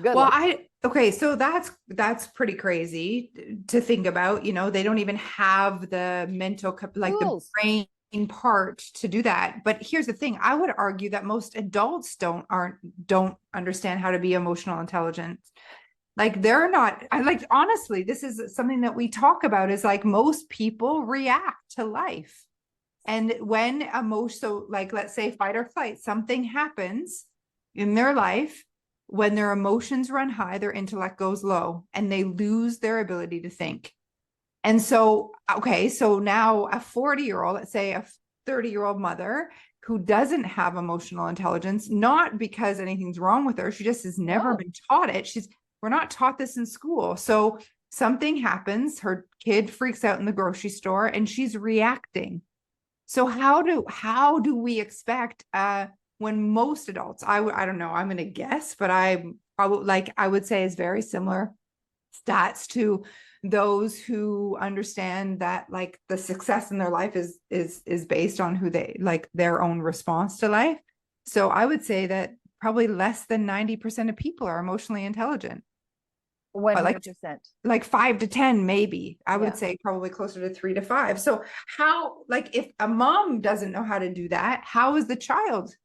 Speaker 2: Good
Speaker 1: Well,
Speaker 2: luck.
Speaker 1: okay, so that's pretty crazy to think about. You know, they don't even have the like the
Speaker 2: Tools.
Speaker 1: brain part to do that. But here's the thing, I would argue that most adults don't understand how to be emotional intelligent. Like they're not, I like honestly, this is something that we talk about is like most people react to life. And when emotion, so like let's say fight or flight, something happens in their life, when their emotions run high, their intellect goes low and they lose their ability to think. And so, okay, so now a 40-year-old, let's say a 30-year-old mother who doesn't have emotional intelligence, not because anything's wrong with her, she just has never
Speaker 2: No.
Speaker 1: been taught it. We're not taught this in school. So something happens, her kid freaks out in the grocery store and she's reacting. So how do we expect when most adults, I don't know, I'm going to guess, but I probably like I would say is very similar stats to those who understand that like the success in their life is based on who they like their own response to life. So I would say that probably less than 90% of people are emotionally intelligent. But
Speaker 2: 100%.
Speaker 1: like 5 to 10 maybe. I would
Speaker 2: Yeah.
Speaker 1: say probably closer to 3 to 5. So how, like if a mom doesn't know how to do that, how is the child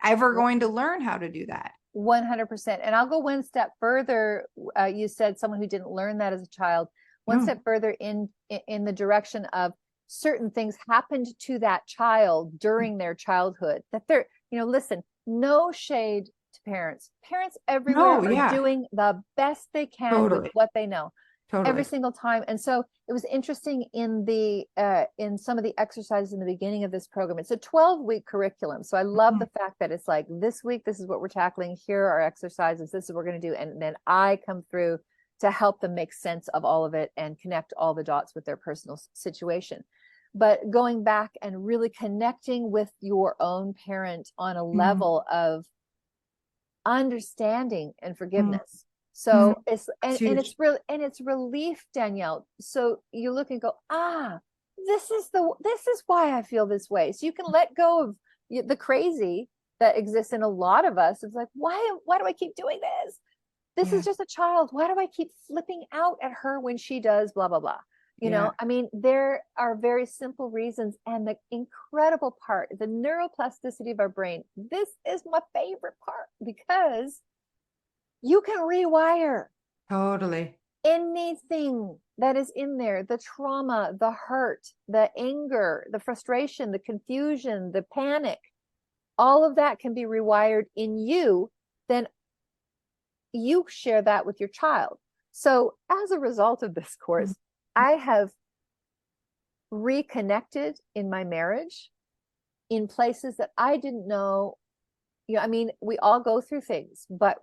Speaker 1: ever going to learn how to do that?
Speaker 2: 100%. And I'll go one step further. You said someone who didn't learn that as a child. One step further in the direction of certain things happened to that child during their childhood that they're, listen, no shade to parents. Parents everywhere
Speaker 1: No,
Speaker 2: are
Speaker 1: yeah,
Speaker 2: doing the best they can with
Speaker 1: totally,
Speaker 2: what they know every
Speaker 1: totally.
Speaker 2: single time. And so it was interesting in some of the exercises in the beginning of this program. It's a 12-week curriculum. So I love the fact that it's like this week, this is what we're tackling. Here are our exercises. This is what we're going to do. And then I come through to help them make sense of all of it and connect all the dots with their personal situation. But going back and really connecting with your own parent on a level of understanding and forgiveness. So it's it's relief, Danielle. So you look and go, this is why I feel this way. So you can let go of the crazy that exists in a lot of us. It's like, why do I keep doing this? This is just a child. Why do I keep flipping out at her when she does blah, blah, blah? I mean, there are very simple reasons. And the incredible part, the neuroplasticity of our brain, this is my favorite part because you can rewire
Speaker 1: Totally.
Speaker 2: anything that is in there, the trauma, the hurt, the anger, the frustration, the confusion, the panic, all of that can be rewired in you. Then you share that with your child. So as a result of this course, I have reconnected in my marriage in places that I didn't know. I mean, we all go through things, but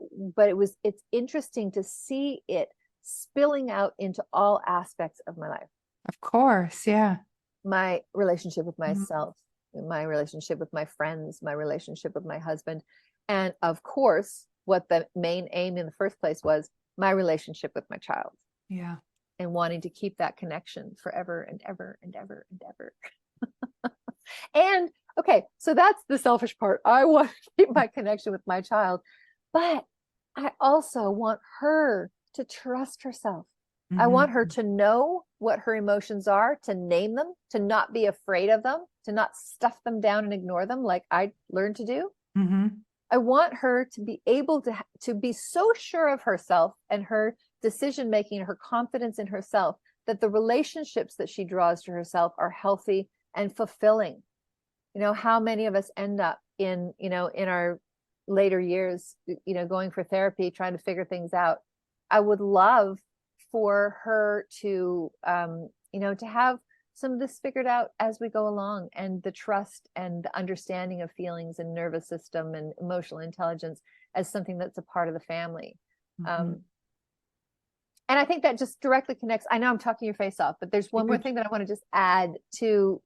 Speaker 2: it's interesting to see it spilling out into all aspects of my life.
Speaker 1: Of course. Yeah.
Speaker 2: My relationship with myself, my relationship with my friends, my relationship with my husband. And of course, what the main aim in the first place was, my relationship with my child.
Speaker 1: Yeah.
Speaker 2: And wanting to keep that connection forever and ever and ever and ever. And okay, so that's the selfish part. I want to keep my connection with my child, but I also want her to trust herself. I want her to know what her emotions are, to name them, to not be afraid of them, to not stuff them down and ignore them like I learned to do. I want her to be able to be so sure of herself and her decision making, her confidence in herself, that the relationships that she draws to herself are healthy and fulfilling. How many of us end up in our later years, going for therapy, trying to figure things out. I would love for her to, to have some of this figured out as we go along, and the trust and the understanding of feelings and nervous system and emotional intelligence as something that's a part of the family. And I think that just directly connects. I know I'm talking your face off, but there's one more thing that I want to just add to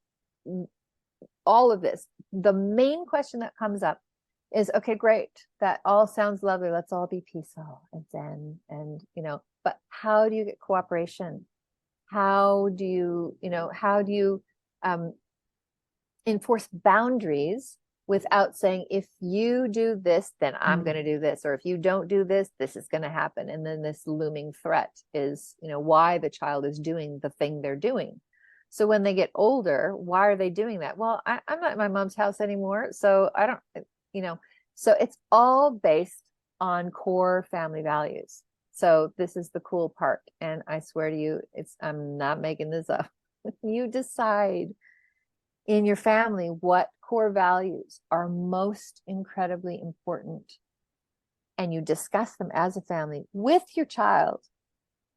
Speaker 2: all of this. The main question that comes up is, okay, great, that all sounds lovely. Let's all be peaceful and zen, and but how do you get cooperation? How do you enforce boundaries without saying, if you do this, then I'm going to do this, or if you don't do this, this is going to happen. And then this looming threat is, why the child is doing the thing they're doing. So when they get older, why are they doing that? Well, I'm not in my mom's house anymore, so I don't, so it's all based on core family values. So this is the cool part. And I swear to you, I'm not making this up. You decide in your family what core values are most incredibly important, and you discuss them as a family with your child.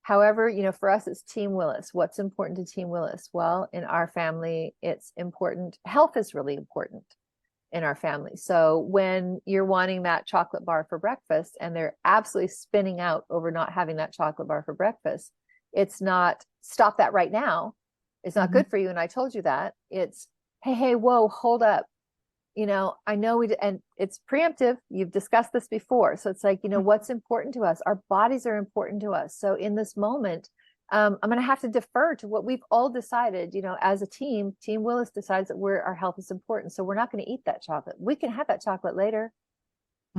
Speaker 2: However, for us, it's Team Willis. What's important to Team Willis? Well, in our family, it's important. Health is really important in our family. So when you're wanting that chocolate bar for breakfast and they're absolutely spinning out over not having that chocolate bar for breakfast, it's not, stop that right now. It's not good for you. And I told you that. It's, hey, whoa, hold up. I know and it's preemptive. You've discussed this before. So it's like, what's important to us? Our bodies are important to us. So in this moment, I'm going to have to defer to what we've all decided, as a team. Team Willis decides that our health is important. So we're not going to eat that chocolate. We can have that chocolate later,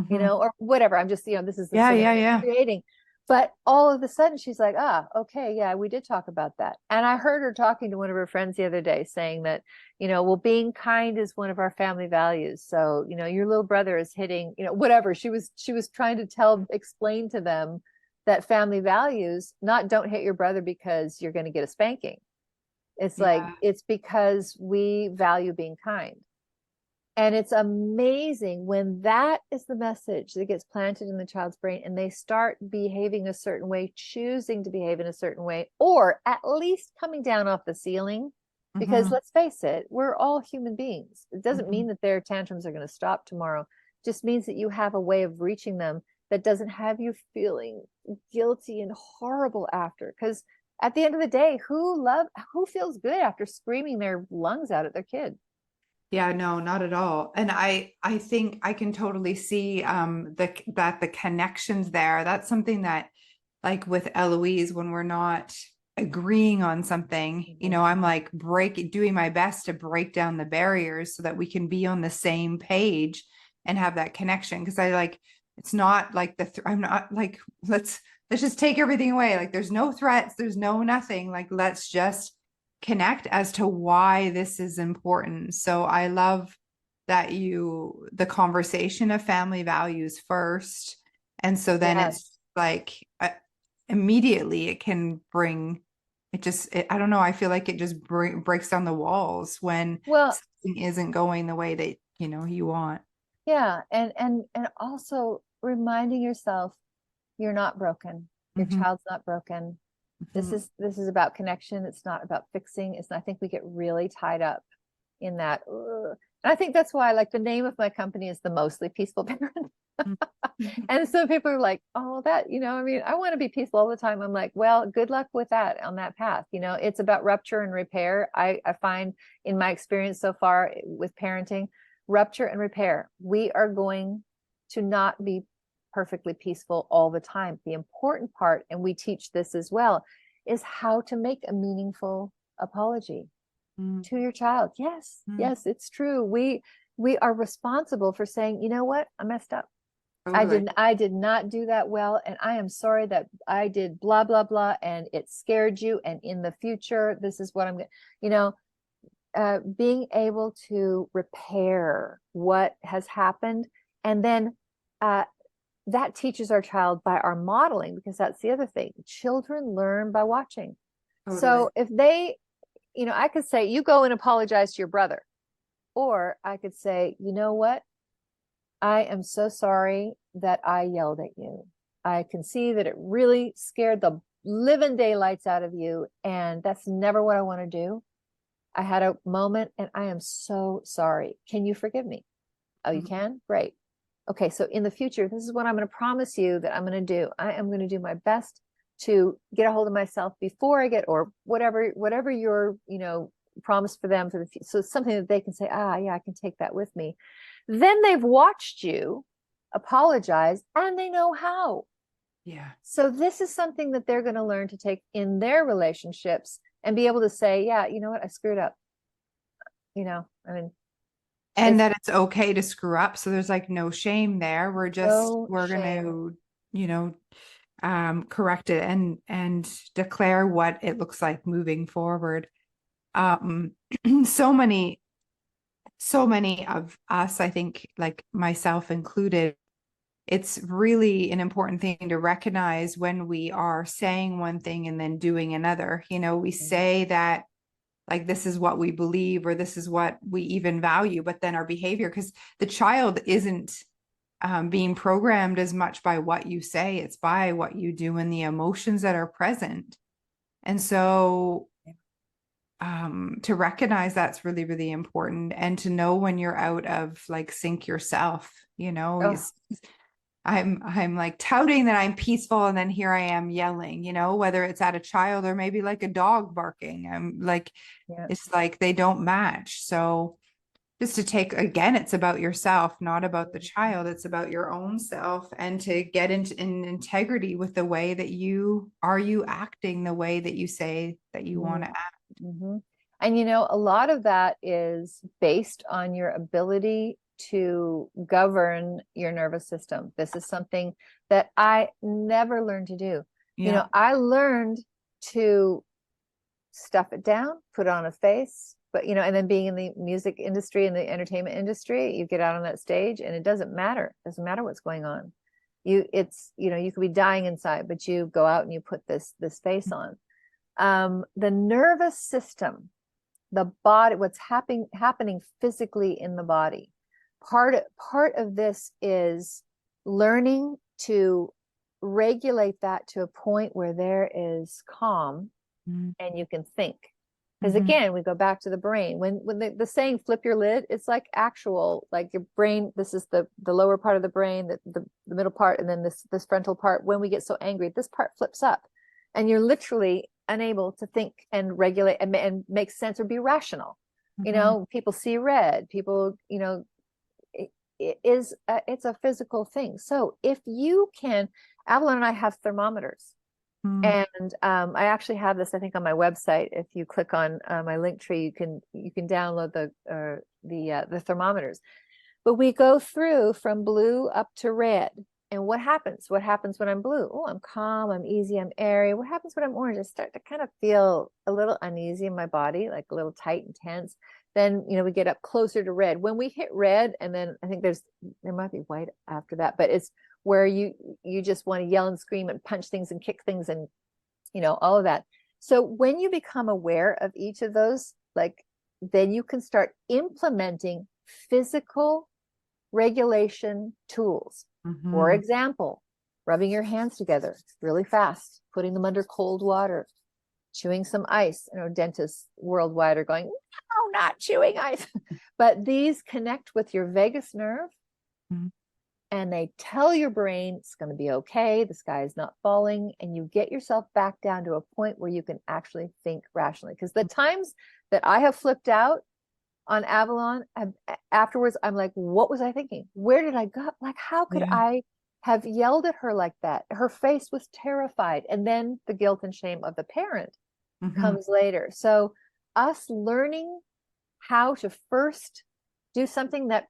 Speaker 2: or whatever. I'm just, this is the creating. But all of a sudden she's like, okay, yeah, we did talk about that. And I heard her talking to one of her friends the other day saying that, well, being kind is one of our family values. So, your little brother is hitting, whatever. She was trying to explain to them that family values, not don't hit your brother because you're going to get a spanking. It's like, it's because we value being kind. And it's amazing when that is the message that gets planted in the child's brain, and they start behaving a certain way, choosing to behave in a certain way, or at least coming down off the ceiling. Because let's face it, we're all human beings. It doesn't mean that their tantrums are going to stop tomorrow. It just means that you have a way of reaching them that doesn't have you feeling guilty and horrible after. Because at the end of the day, who feels good after screaming their lungs out at their kid?
Speaker 1: Yeah, no, not at all. And I think I can totally see that the connections there. That's something that, like with Eloise, when we're not agreeing on something, I'm like doing my best to break down the barriers so that we can be on the same page and have that connection. Because it's not like I'm not like, let's just take everything away. Like there's no threats, there's no nothing. Like let's just connect as to why this is important. So I love that the conversation of family values first. And so then it's like immediately it can bring I don't know. I feel like it just breaks down the walls when something isn't going the way that, you want.
Speaker 2: Yeah. And also reminding yourself, you're not broken. Your child's not broken.
Speaker 1: Mm-hmm.
Speaker 2: This is about connection. It's not about fixing. I think we get really tied up in that. Ugh. And I think that's why, like, the name of my company is the Mostly Peaceful Parent.
Speaker 1: Mm-hmm.
Speaker 2: And so people are like, oh, that, I mean, I want to be peaceful all the time. I'm like, well, good luck with that on that path. It's about rupture and repair. I find in my experience so far with parenting, rupture and repair. We are going to not be perfectly peaceful all the time. The important part, and we teach this as well, is how to make a meaningful apology to your child. Yes, yes, it's true. We are responsible for saying, you know what, I messed up.
Speaker 1: Totally.
Speaker 2: I did not do that well, and I am sorry that I did blah blah blah, and it scared you. And in the future, this is what I'm going. Being able to repair what has happened, and then that teaches our child by our modeling, because that's the other thing. Children learn by watching. Totally. So if they, I could say, you go and apologize to your brother, or I could say, you know what? I am so sorry that I yelled at you. I can see that it really scared the living daylights out of you, and that's never what I want to do. I had a moment and I am so sorry. Can you forgive me? Oh, you can? Great. Okay, so in the future, this is what I'm going to promise you that I'm going to do. I am going to do my best to get a hold of myself before I get, or whatever your, promise for them for the future. So it's something that they can say, yeah, I can take that with me. Then they've watched you apologize and they know how.
Speaker 1: Yeah.
Speaker 2: So this is something that they're going to learn to take in their relationships and be able to say, yeah, you know what, I screwed up. I mean,
Speaker 1: and that it's okay to screw up. So there's like no shame there. We're going to, correct it and declare what it looks like moving forward. So many of us, I think, like myself included, it's really an important thing to recognize when we are saying one thing and then doing another. We say that, like, this is what we believe, or this is what we even value, but then our behavior, because the child isn't being programmed as much by what you say, it's by what you do and the emotions that are present. And so to recognize that's really, really important, and to know when you're out of like sync yourself. I'm like touting that I'm peaceful, and then here I am yelling, whether it's at a child or maybe like a dog barking. I'm like, It's like they don't match. So just to take, again, it's about yourself, not about the child. It's about your own self, and to get in integrity with the way that you acting the way that you say that you want to act.
Speaker 2: Mm-hmm. And a lot of that is based on your ability to govern your nervous system. This is something that I never learned to do. I learned to stuff it down, put on a face, but and then being in the music industry and the entertainment industry, you get out on that stage and it doesn't matter what's going on. You could be dying inside, but you go out and you put this face on. The nervous system, the body, what's happening physically in the body. Part of this is learning to regulate that to a point where there is calm and you can think. Because again, we go back to the brain. When the saying "flip your lid," it's like actual, like your brain. This is the lower part of the brain, the middle part, and then this frontal part. When we get so angry, this part flips up, and you're literally unable to think and regulate and make sense or be rational. People see red. People, it's a physical thing. So if you can, Avalon and I have thermometers. And I actually have this, I think, on my website. If you click on my link tree, you can download the thermometers. But we go through from blue up to red. And what happens? What happens when I'm blue? Oh, I'm calm, I'm easy, I'm airy. What happens when I'm orange? I start to kind of feel a little uneasy in my body, like a little tight and tense. Then, we get up closer to red. When we hit red, and then I think there might be white after that, but it's where you just want to yell and scream and punch things and kick things and, all of that. So when you become aware of each of those, then you can start implementing physical regulation tools. For example, rubbing your hands together really fast, putting them under cold water, chewing some ice. I know dentists worldwide are going, no, not chewing ice. But these connect with your vagus nerve, and they tell your brain it's going to be okay. The sky is not falling. And you get yourself back down to a point where you can actually think rationally. Because the times that I have flipped out on Avalon, afterwards, I'm like, what was I thinking? Where did I go? Like, how could I have yelled at her like that? Her face was terrified. And then the guilt and shame of the parent comes later. So us learning how to first do something that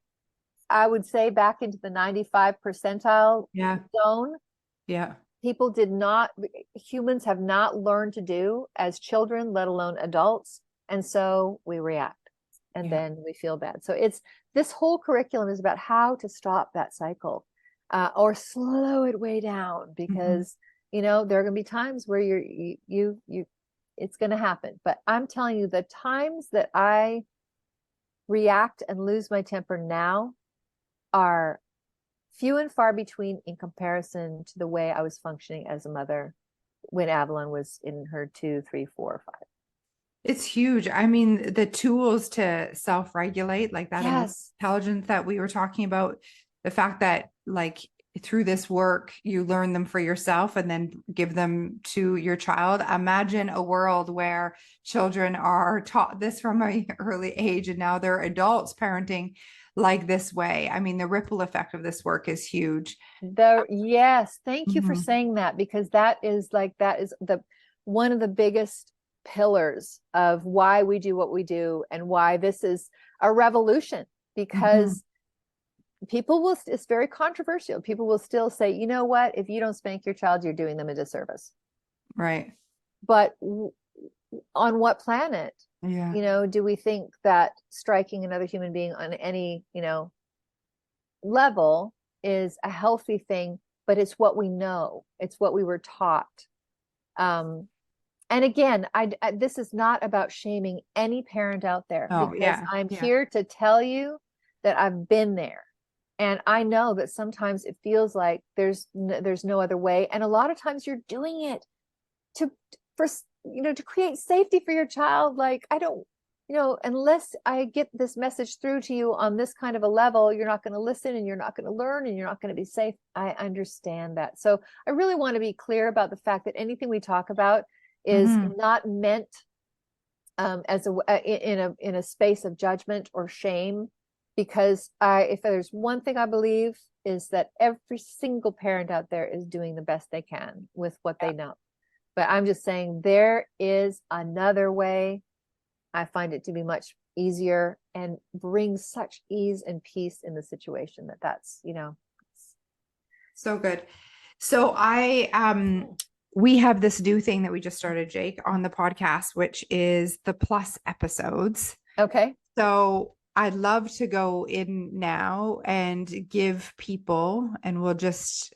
Speaker 2: I would say back into the 95 percentile zone. Yeah. Humans have not learned to do as children, let alone adults. And so we react, and then we feel bad. So this whole curriculum is about how to stop that cycle, or slow it way down, because, there are going to be times where it's going to happen. But I'm telling you, the times that I react and lose my temper now are few and far between in comparison to the way I was functioning as a mother when Avalon was in her 2, 3, 4, 5.
Speaker 1: It's huge. I mean, the tools to self-regulate, like that intelligence that we were talking about, the fact that like through this work, you learn them for yourself and then give them to your child. Imagine a world where children are taught this from an early age, and now they're adults parenting like this way. I mean, the ripple effect of this work is huge.
Speaker 2: Yes. Thank you for saying that, because that is one of the biggest pillars of why we do what we do, and why this is a revolution, because it's very controversial. People will still say, you know what, if you don't spank your child, you're doing them a disservice. Right. But on what planet? Do we think that striking another human being on any, level is a healthy thing? But it's what we know. It's what we were taught. And again, this is not about shaming any parent out there, because I'm here to tell you that I've been there. And I know that sometimes it feels like there's no other way. And a lot of times you're doing it to create safety for your child. Like, I don't, unless I get this message through to you on this kind of a level, you're not going to listen, and you're not going to learn, and you're not going to be safe. I understand that. So I really want to be clear about the fact that anything we talk about is not meant as in a space of judgment or shame, because if there's one thing I believe, is that every single parent out there is doing the best they can with what they know. But I'm just saying, there is another way. I find it to be much easier and brings such ease and peace in the situation that's.
Speaker 1: So good. So we have this new thing that we just started, Jake, on the podcast, which is the plus episodes. Okay. So I'd love to go in now and give people, and we'll just,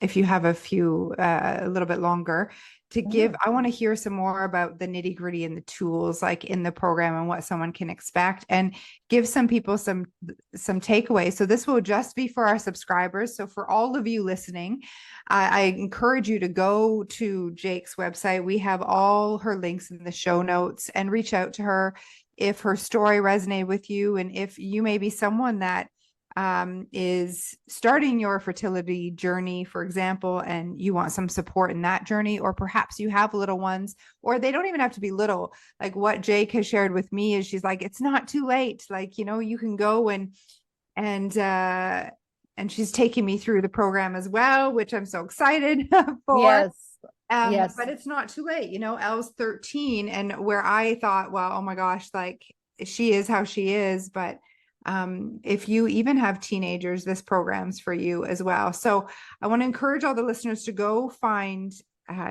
Speaker 1: if you have a little bit longer to give, I want to hear some more about the nitty gritty and the tools like in the program and what someone can expect, and give some people some takeaways. So this will just be for our subscribers. So for all of you listening, I encourage you to go to Jake's website. We have all her links in the show notes, and reach out to her if her story resonated with you. And if you may be someone that is starting your fertility journey, for example, and you want some support in that journey, or perhaps you have little ones, or they don't even have to be little. Like what Jake has shared with me is, she's like, it's not too late. Like, you can go and she's taking me through the program as well, which I'm so excited for. Yes. Yes. But it's not too late. Elle's 13, and where I thought, well, oh my gosh, like she is how she is. But if you even have teenagers, this program's for you as well. So I want to encourage all the listeners to go find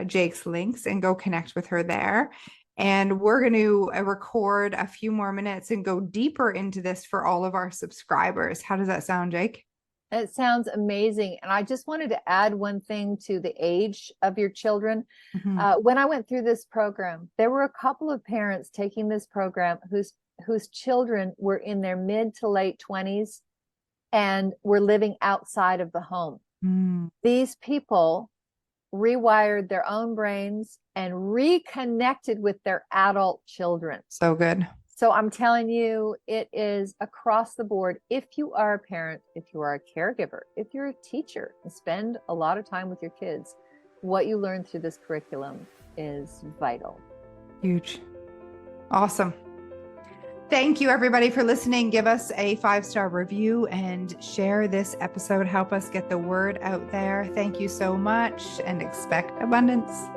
Speaker 1: Jake's links and go connect with her there. And we're going to record a few more minutes and go deeper into this for all of our subscribers. How does that sound, Jake?
Speaker 2: It sounds amazing. And I just wanted to add one thing to the age of your children. When I went through this program, there were a couple of parents taking this program whose children were in their mid to late 20s and were living outside of the home. These people rewired their own brains and reconnected with their adult children.
Speaker 1: So good.
Speaker 2: So I'm telling you, it is across the board. If you are a parent, if you are a caregiver, if you're a teacher and spend a lot of time with your kids, what you learn through this curriculum is vital.
Speaker 1: Huge. Awesome. Thank you, everybody, for listening. Give us a 5-star review and share this episode. Help us get the word out there. Thank you so much, and expect abundance.